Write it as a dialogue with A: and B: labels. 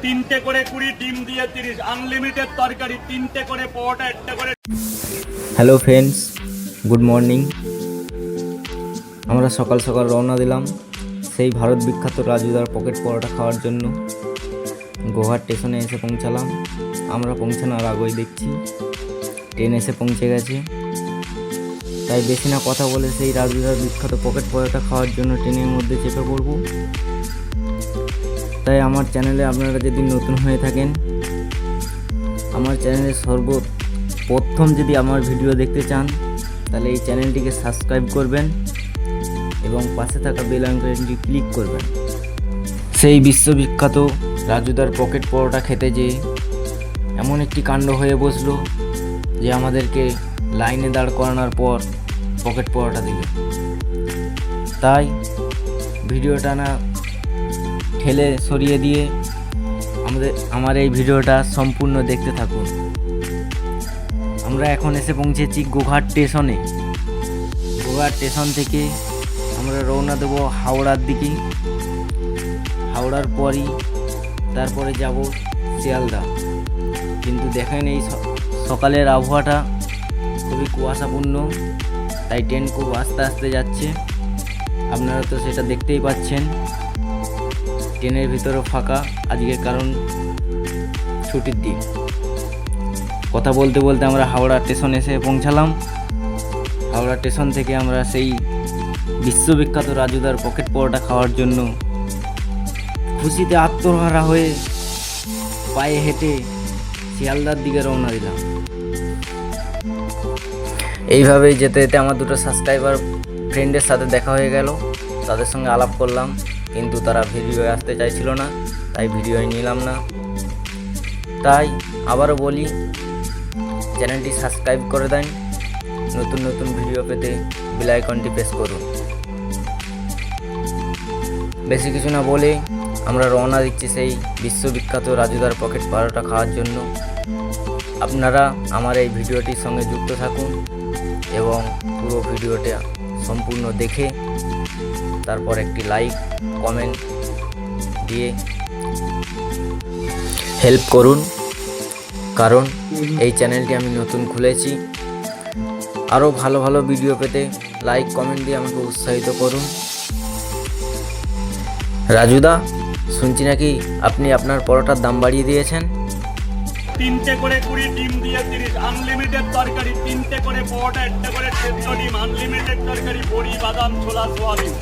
A: তিনটে করে 20, ডিম দিয়ে 30, আনলিমিটেড তরকারি, তিনটে করে পরোটা, একটা করে।
B: Hello friends, good morning. আমরা সকাল সকাল রওনা দিলাম সেই ভারত বিখ্যাত রাজুদার পকেট পরোটা খাওয়ার জন্য। গোঘাট স্টেশনে এসে পৌঁছালাম। আমরা পৌঁছানোর আগেই দেখছি ট্রেন এসে পৌঁছে গেছে। তাই বেশি না কথা বলে সেই রাজুদার বিখ্যাত পকেট পরোটা খাওয়ার জন্য ট্রেনের মধ্যে চেপে পড়ব। তাই আমার চ্যানেলে আপনারা যদি নতুন হয়ে থাকেন, আমার চ্যানেলে সর্বপ্রথম যদি আমার ভিডিও দেখতে চান, তাহলে এই চ্যানেলটিকে সাবস্ক্রাইব করবেন এবং পাশে থাকা বেল আইকনটি ক্লিক করবেন। সেই বিশ্ববিখ্যাত রাজুদার পকেট পরোটা খেতে যেয়ে এমন একটি কাণ্ড হয়ে বসলো যে আমাদেরকে লাইনে দাঁড় করানোর পর পকেট পরোটা দিবে। তাই ভিডিওটা না ঠেলে সরিয়ে দিয়ে আমার এই ভিডিওটা সম্পূর্ণ দেখতে থাকুন। আমরা এখন এসে পৌঁছেছি গোঘাট স্টেশনে। গোঘাট স্টেশন থেকে আমরা রওনা দেবো হাওড়ার দিকে। হাওড়ার পরই তারপরে যাব শিয়ালদা। কিন্তু দেখেন এই সকালের আবহাওয়াটা খুবই কুয়াশাপূর্ণ, তাই ট্রেন খুব আস্তে আস্তে যাচ্ছে। আপনারা তো সেটা দেখতেই পাচ্ছেন। ট্রেনের ভিতরেও ফাঁকা আজকের, কারণ ছুটির দিন। কথা বলতে বলতে আমরা হাওড়া স্টেশন এসে পৌঁছালাম। হাওড়া স্টেশন থেকে আমরা সেই বিশ্ববিখ্যাত রাজুদার পকেট পরোটা খাওয়ার জন্য খুশিতে আত্মহারা হয়ে পায়ে হেঁটে শিয়ালদার দিকে রওনা দিলাম। এইভাবেই যেতে যেতে আমার দুটো সাবস্ক্রাইবার ফ্রেন্ডের সাথে দেখা হয়ে গেল। তাদের সঙ্গে আলাপ করলাম, কিন্তু তারা ভিডিওয়ে আসতে চাইছিল না, তাই ভিডিওয় নিলাম না। তাই আবারও বলি, চ্যানেলটি সাবস্ক্রাইব করে দেন। নতুন নতুন ভিডিও পেতে বেল আইকনটি প্রেস করুন। বেশি কিছু না বলে আমরা রওনা দিচ্ছি সেই বিশ্ববিখ্যাত রাজুদার পকেট পরোটা খাওয়ার জন্য। আপনারা আমার এই ভিডিওটির সঙ্গে যুক্ত থাকুন এবং পুরো ভিডিওটা সম্পূর্ণ দেখে তারপর একটি লাইক কমেন্ট দিয়ে হেল্প করুন, কারণ এই চ্যানেলটি আমি নতুন খুলেছি। আরও ভালো ভালো ভিডিও পেতে লাইক কমেন্ট দিয়ে আমাকে উৎসাহিত করুন। রাজুদা, শুনছি নাকি আপনি আপনার পরোটার দাম বাড়িয়ে দিয়েছেন।
A: তিনটে করে 20, ডিম দিয়ে 30, আনলিমিটেড তরকারি, তিনটে করে পরোটা, একটা করে সেদ্ধ ডিম, আনলিমিটেড তরকারি, বড়ি, বাদাম, ছোলা, সোয়াবিন।